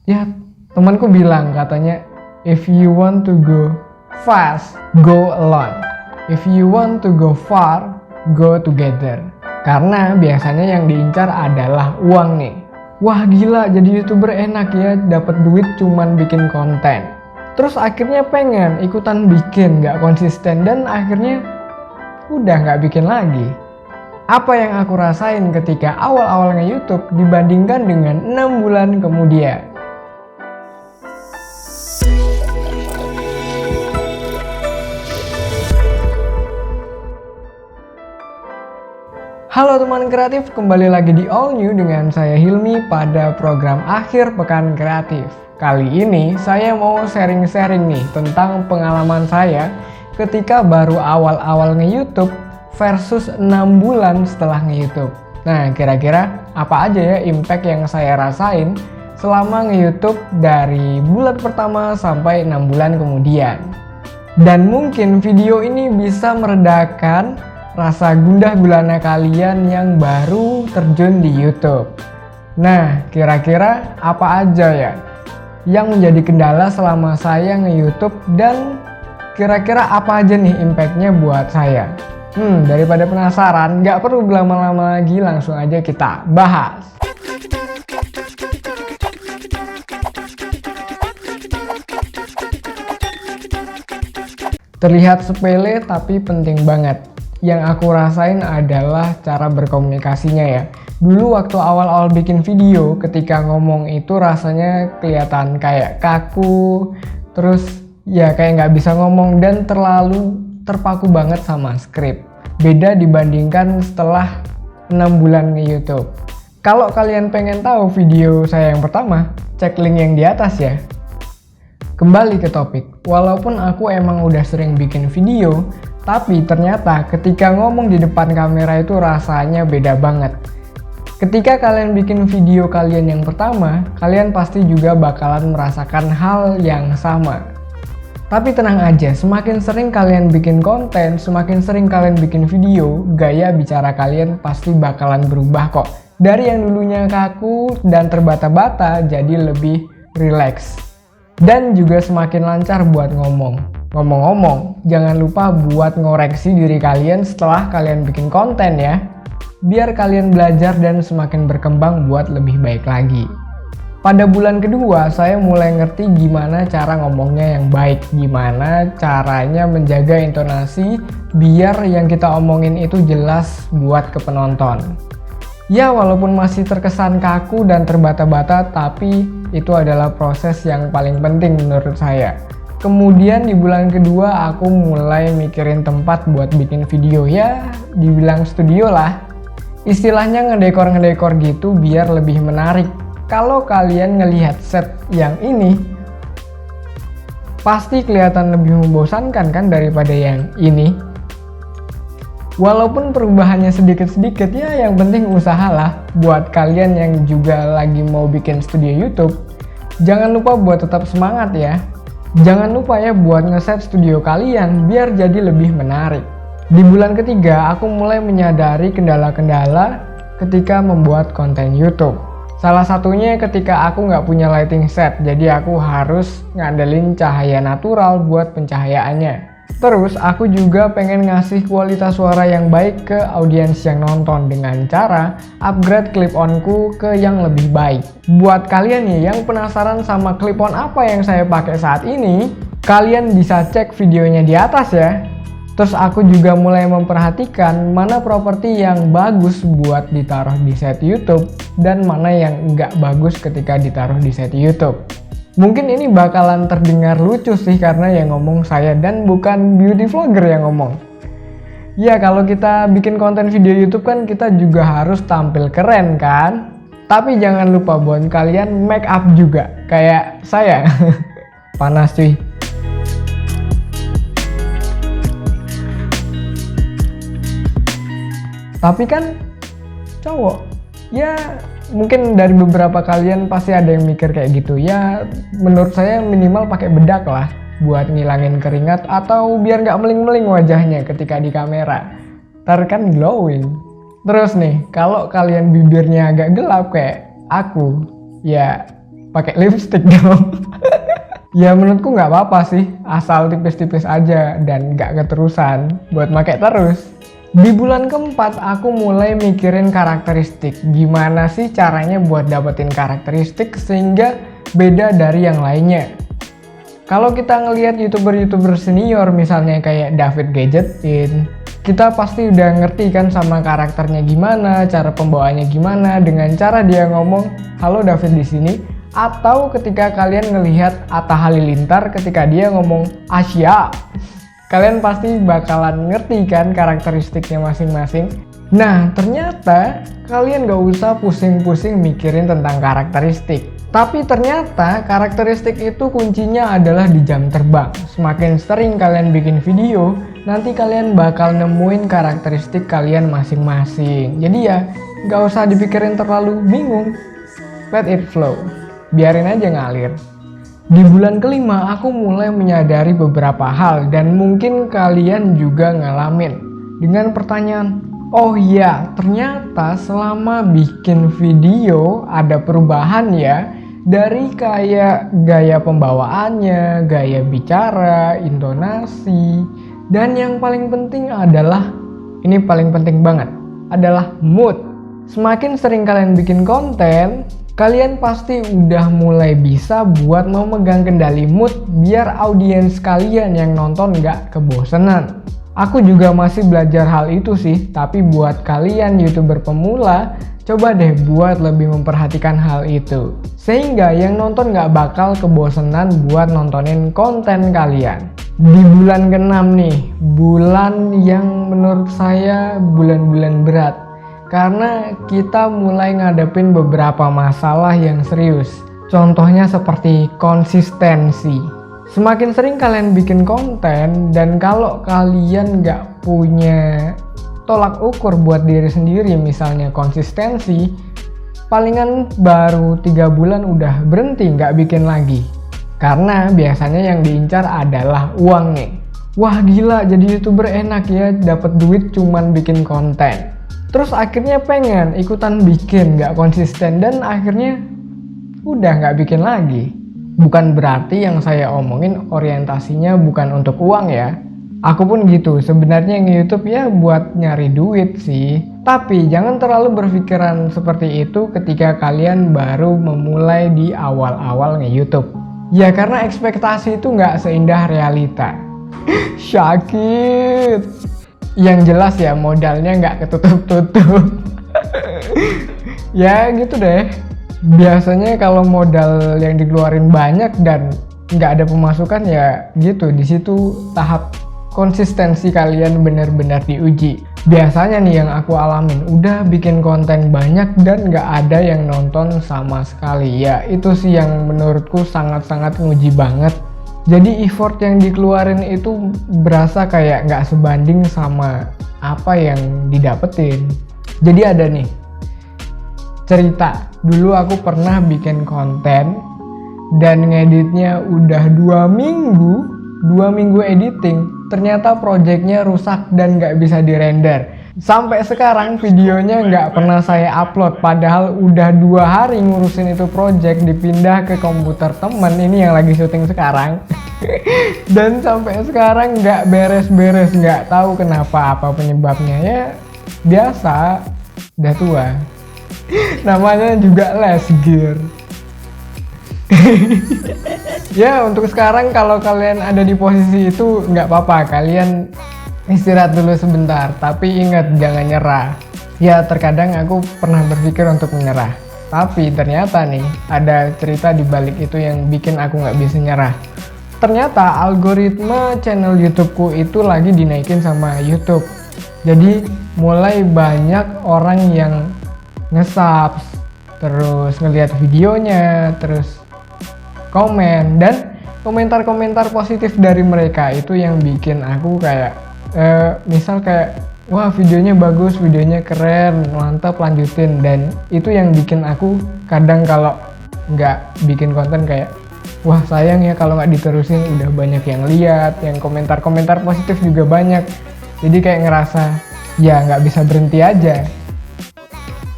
Ya, temanku bilang katanya, if you want to go fast, go alone. If you want to go far, go together. Karena biasanya yang diincar adalah uang nih. Wah gila, jadi YouTuber enak ya, dapat duit cuman bikin konten. Terus akhirnya pengen ikutan bikin, gak konsisten, dan akhirnya udah gak bikin lagi. Apa yang aku rasain ketika awal-awal nge-YouTube dibandingkan dengan 6 bulan kemudian. Halo teman kreatif, kembali lagi di All New dengan saya Hilmi pada program Akhir Pekan Kreatif. Kali ini saya mau sharing-sharing nih tentang pengalaman saya ketika baru awal-awal nge-YouTube versus 6 bulan setelah nge-YouTube. Nah, kira-kira apa aja ya impact yang saya rasain selama nge-YouTube dari bulan pertama sampai 6 bulan kemudian. Dan mungkin video ini bisa meredakan rasa gundah gulana kalian yang baru terjun di YouTube. Nah, kira-kira apa aja ya yang menjadi kendala selama saya nge-YouTube dan kira-kira apa aja nih impactnya buat saya? Daripada penasaran, nggak perlu berlama-lama lagi, langsung aja kita bahas. Terlihat sepele tapi penting banget. Yang aku rasain adalah cara berkomunikasinya ya. Dulu waktu awal-awal bikin video, ketika ngomong itu rasanya kelihatan kayak kaku, terus ya kayak nggak bisa ngomong dan terlalu terpaku banget sama skrip. Beda dibandingkan setelah 6 bulan nge-YouTube. Kalau kalian pengen tahu video saya yang pertama, cek link yang di atas ya. Kembali ke topik, walaupun aku emang udah sering bikin video, tapi ternyata ketika ngomong di depan kamera itu rasanya beda banget. Ketika kalian bikin video kalian yang pertama, kalian pasti juga bakalan merasakan hal yang sama. Tapi tenang aja, semakin sering kalian bikin konten, semakin sering kalian bikin video, gaya bicara kalian pasti bakalan berubah kok. Dari yang dulunya kaku dan terbata-bata jadi lebih rileks. Dan juga semakin lancar buat ngomong. Ngomong-ngomong, jangan lupa buat ngoreksi diri kalian setelah kalian bikin konten ya. Biar kalian belajar dan semakin berkembang buat lebih baik lagi. Pada bulan kedua, saya mulai ngerti gimana cara ngomongnya yang baik, gimana caranya menjaga intonasi biar yang kita omongin itu jelas buat ke penonton. Ya, walaupun masih terkesan kaku dan terbata-bata, tapi itu adalah proses yang paling penting menurut saya. Kemudian di bulan kedua, aku mulai mikirin tempat buat bikin video, ya dibilang studio lah. Istilahnya ngedekor-ngedekor gitu biar lebih menarik. Kalau kalian ngelihat set yang ini, pasti kelihatan lebih membosankan kan daripada yang ini. Walaupun perubahannya sedikit-sedikit, ya yang penting usahalah. Buat kalian yang juga lagi mau bikin studio YouTube, jangan lupa buat tetap semangat ya. Jangan lupa ya buat ngeset studio kalian biar jadi lebih menarik. Di bulan ketiga, aku mulai menyadari kendala-kendala ketika membuat konten YouTube. Salah satunya ketika aku nggak punya lighting set, jadi aku harus ngandelin cahaya natural buat pencahayaannya. Terus aku juga pengen ngasih kualitas suara yang baik ke audiens yang nonton dengan cara upgrade clip-onku ke yang lebih baik. Buat kalian nih yang penasaran sama clip-on apa yang saya pakai saat ini, kalian bisa cek videonya di atas ya. Terus aku juga mulai memperhatikan mana properti yang bagus buat ditaruh di set YouTube dan mana yang nggak bagus ketika ditaruh di set YouTube. Mungkin ini bakalan terdengar lucu sih karena yang ngomong saya dan bukan beauty vlogger yang ngomong. Ya kalau kita bikin konten video YouTube kan kita juga harus tampil keren kan. Tapi jangan lupa buat kalian make up juga kayak saya. Panas cuy. Tapi kan cowok, ya mungkin dari beberapa kalian pasti ada yang mikir kayak gitu. Ya menurut saya minimal pakai bedak lah buat ngilangin keringat atau biar nggak meling-meling wajahnya ketika di kamera. Ntar kan glowing. Terus nih, kalau kalian bibirnya agak gelap kayak aku, ya pakai lipstick dong. Ya menurutku nggak apa-apa sih, asal tipis-tipis aja dan nggak keterusan buat pakai terus. Di bulan keempat aku mulai mikirin karakteristik. Gimana sih caranya buat dapetin karakteristik sehingga beda dari yang lainnya. Kalau kita ngelihat youtuber senior misalnya kayak David Gadgetin, kita pasti udah ngerti kan sama karakternya gimana, cara pembawaannya gimana, dengan cara dia ngomong, "Halo David di sini." Atau ketika kalian ngelihat Atta Halilintar ketika dia ngomong Asia, kalian pasti bakalan ngerti kan karakteristiknya masing-masing. Nah ternyata kalian gak usah pusing-pusing mikirin tentang karakteristik. Tapi ternyata karakteristik itu kuncinya adalah di jam terbang. Semakin sering kalian bikin video, nanti kalian bakal nemuin karakteristik kalian masing-masing. Jadi ya gak usah dipikirin terlalu bingung. Let it flow. Biarin aja ngalir. Di bulan kelima aku mulai menyadari beberapa hal dan mungkin kalian juga ngalamin dengan pertanyaan, oh iya ternyata selama bikin video ada perubahan ya, dari kayak gaya pembawaannya, gaya bicara, intonasi, dan yang paling penting adalah, ini paling penting banget, adalah mood. Semakin sering kalian bikin konten, kalian pasti udah mulai bisa buat memegang kendali mood biar audiens kalian yang nonton gak kebosanan. Aku juga masih belajar hal itu sih, tapi buat kalian YouTuber pemula, coba deh buat lebih memperhatikan hal itu. Sehingga yang nonton gak bakal kebosanan buat nontonin konten kalian. Di bulan ke-6 nih, bulan yang menurut saya bulan-bulan berat. Karena kita mulai ngadepin beberapa masalah yang serius. Contohnya seperti konsistensi. Semakin sering kalian bikin konten dan kalau kalian nggak punya tolak ukur buat diri sendiri, misalnya konsistensi, palingan baru 3 bulan udah berhenti nggak bikin lagi. Karena biasanya yang diincar adalah uang nih. Wah gila, jadi YouTuber enak ya, dapat duit cuman bikin konten. Terus akhirnya pengen ikutan bikin, nggak konsisten, dan akhirnya udah nggak bikin lagi. Bukan berarti yang saya omongin orientasinya bukan untuk uang ya. Aku pun gitu, sebenarnya nge-YouTube ya buat nyari duit sih. Tapi jangan terlalu berpikiran seperti itu ketika kalian baru memulai di awal-awal nge-YouTube. Ya karena ekspektasi itu nggak seindah realita. Sakit. Yang jelas ya modalnya nggak ketutup-tutup. Ya gitu deh. Biasanya kalau modal yang dikeluarin banyak dan nggak ada pemasukan ya gitu, di situ tahap konsistensi kalian benar-benar diuji. Biasanya nih yang aku alamin, udah bikin konten banyak dan nggak ada yang nonton sama sekali. Ya itu sih yang menurutku sangat-sangat nguji banget. Jadi effort yang dikeluarin itu berasa kayak nggak sebanding sama apa yang didapetin. Jadi ada nih cerita, dulu aku pernah bikin konten dan ngeditnya udah 2 minggu editing, ternyata projectnya rusak dan nggak bisa dirender. Sampai sekarang videonya nggak pernah saya upload, padahal udah 2 hari ngurusin itu project, dipindah ke komputer temen ini yang lagi syuting sekarang. Dan sampai sekarang nggak beres-beres, nggak tahu kenapa, apa penyebabnya. Ya biasa, udah tua. Namanya juga last gear. Ya untuk sekarang kalau kalian ada di posisi itu nggak apa-apa, kalian istirahat dulu sebentar, tapi ingat jangan nyerah. Ya terkadang aku pernah berpikir untuk menyerah, tapi ternyata nih ada cerita di balik itu yang bikin aku nggak bisa nyerah. Ternyata algoritma channel YouTubeku itu lagi dinaikin sama YouTube. Jadi mulai banyak orang yang nge-subs, terus ngelihat videonya, terus komen, dan komentar-komentar positif dari mereka itu yang bikin aku kayak misal kayak wah videonya bagus, videonya keren, mantap, lanjutin. Dan itu yang bikin aku kadang kalau nggak bikin konten kayak wah sayang ya kalau nggak diterusin, udah banyak yang lihat, yang komentar-komentar positif juga banyak. Jadi kayak ngerasa ya nggak bisa berhenti aja.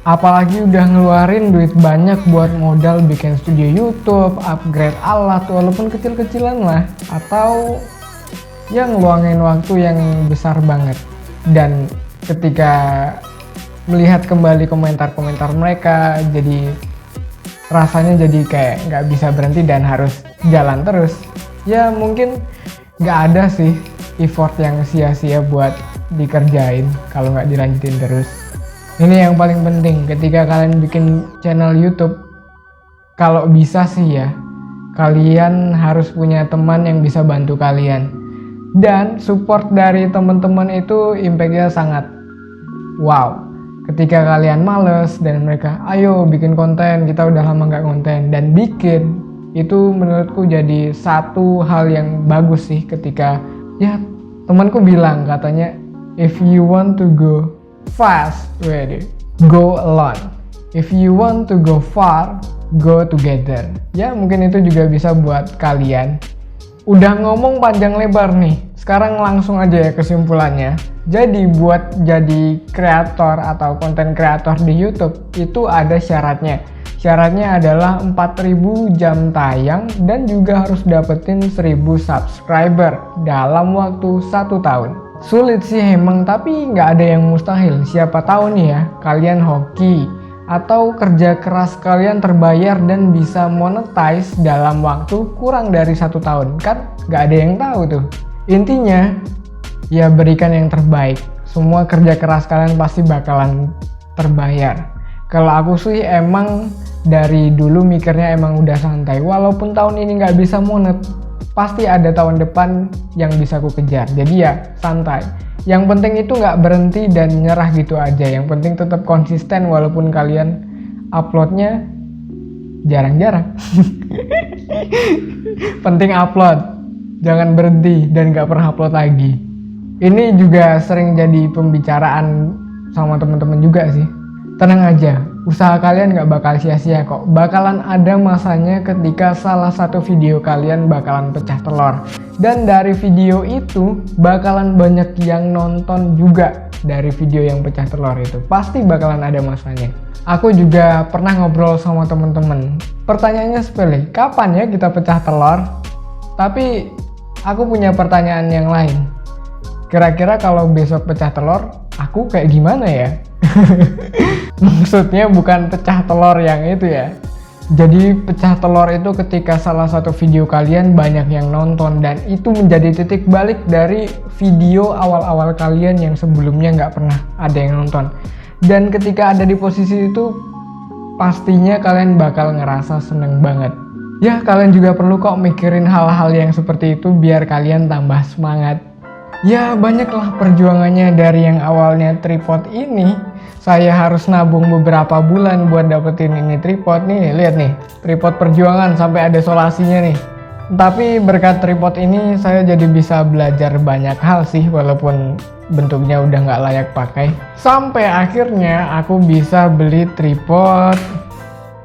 Apalagi udah ngeluarin duit banyak buat modal bikin studio YouTube, upgrade alat walaupun kecil-kecilan lah, atau yang ngeluangin waktu yang besar banget. Dan ketika melihat kembali komentar-komentar mereka, jadi rasanya jadi kayak nggak bisa berhenti dan harus jalan terus. Ya mungkin nggak ada sih effort yang sia-sia buat dikerjain kalau nggak dilanjutin terus. Ini yang paling penting ketika kalian bikin channel YouTube, kalau bisa sih ya, kalian harus punya teman yang bisa bantu kalian. Dan support dari teman-teman itu impact-nya sangat wow. Ketika kalian males dan mereka, ayo bikin konten, kita udah lama nggak konten, dan bikin, itu menurutku jadi satu hal yang bagus sih. Ketika ya temanku bilang katanya, if you want to go fast, go alone. If you want to go far, go together. Ya mungkin itu juga bisa buat kalian. Udah ngomong panjang lebar nih, sekarang langsung aja ya kesimpulannya. Jadi buat jadi kreator atau konten kreator di YouTube itu ada syaratnya. Syaratnya adalah 4000 jam tayang dan juga harus dapetin 1000 subscriber dalam waktu 1 tahun. Sulit sih emang, tapi nggak ada yang mustahil. Siapa tahu nih ya, kalian hoki atau kerja keras kalian terbayar dan bisa monetize dalam waktu kurang dari 1 tahun. Kan nggak ada yang tahu tuh. Intinya ya berikan yang terbaik. Semua kerja keras kalian pasti bakalan terbayar. Kalau aku sih emang dari dulu mikirnya emang udah santai. Walaupun tahun ini nggak bisa monet, pasti ada tahun depan yang bisa aku kejar. Jadi ya santai. Yang penting itu nggak berhenti dan nyerah gitu aja. Yang penting tetap konsisten walaupun kalian uploadnya jarang-jarang. Penting upload, jangan berhenti dan nggak pernah upload lagi. Ini juga sering jadi pembicaraan sama teman-teman juga sih. Tenang aja, usaha kalian gak bakal sia-sia kok. Bakalan ada masanya ketika salah satu video kalian bakalan pecah telur. Dan dari video itu bakalan banyak yang nonton juga dari video yang pecah telur itu. Pasti bakalan ada masanya. Aku juga pernah ngobrol sama teman-teman. Pertanyaannya sepele, kapan ya kita pecah telur? Tapi aku punya pertanyaan yang lain. Kira-kira kalau besok pecah telur, aku kayak gimana ya? Maksudnya bukan pecah telur yang itu ya. Jadi pecah telur itu ketika salah satu video kalian banyak yang nonton dan itu menjadi titik balik dari video awal-awal kalian yang sebelumnya nggak pernah ada yang nonton. Dan ketika ada di posisi itu, pastinya kalian bakal ngerasa seneng banget. Ya kalian juga perlu kok mikirin hal-hal yang seperti itu biar kalian tambah semangat. Ya banyaklah perjuangannya. Dari yang awalnya tripod ini saya harus nabung beberapa bulan buat dapetin ini tripod nih. Lihat nih, tripod perjuangan sampai ada solasinya nih. Tapi berkat tripod ini saya jadi bisa belajar banyak hal sih, walaupun bentuknya udah nggak layak pakai. Sampai akhirnya aku bisa beli tripod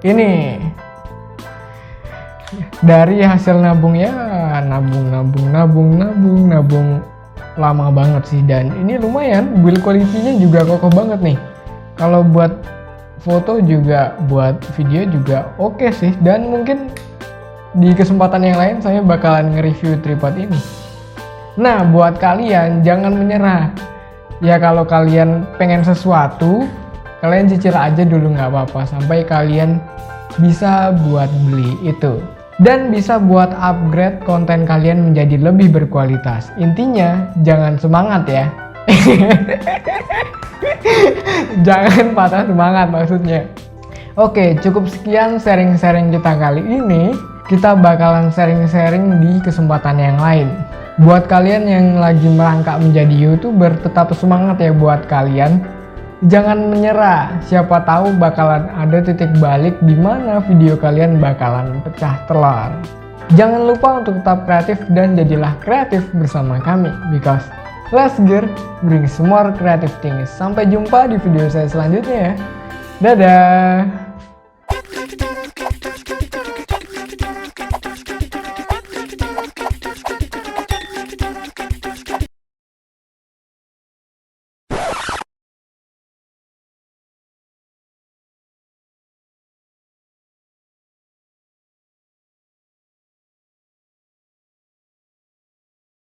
ini. Dari hasil nabung ya, nabung lama banget sih, dan ini lumayan, build quality-nya juga kokoh banget nih. Kalau buat foto juga, buat video juga oke sih, dan mungkin di kesempatan yang lain saya bakalan nge-review tripod ini. Nah, buat kalian jangan menyerah. Ya kalau kalian pengen sesuatu, kalian cicil aja dulu nggak apa-apa sampai kalian bisa buat beli itu. Dan bisa buat upgrade konten kalian menjadi lebih berkualitas. Intinya jangan semangat ya. Jangan patah semangat maksudnya. Oke, cukup sekian sharing-sharing kita kali ini. Kita bakalan sharing-sharing di kesempatan yang lain. Buat kalian yang lagi merangkak menjadi YouTuber, tetap semangat ya buat kalian. Jangan menyerah, siapa tahu bakalan ada titik balik di mana video kalian bakalan pecah telur. Jangan lupa untuk tetap kreatif dan jadilah kreatif bersama kami, because less gear brings more creative things. Sampai jumpa di video saya selanjutnya ya. Dadah!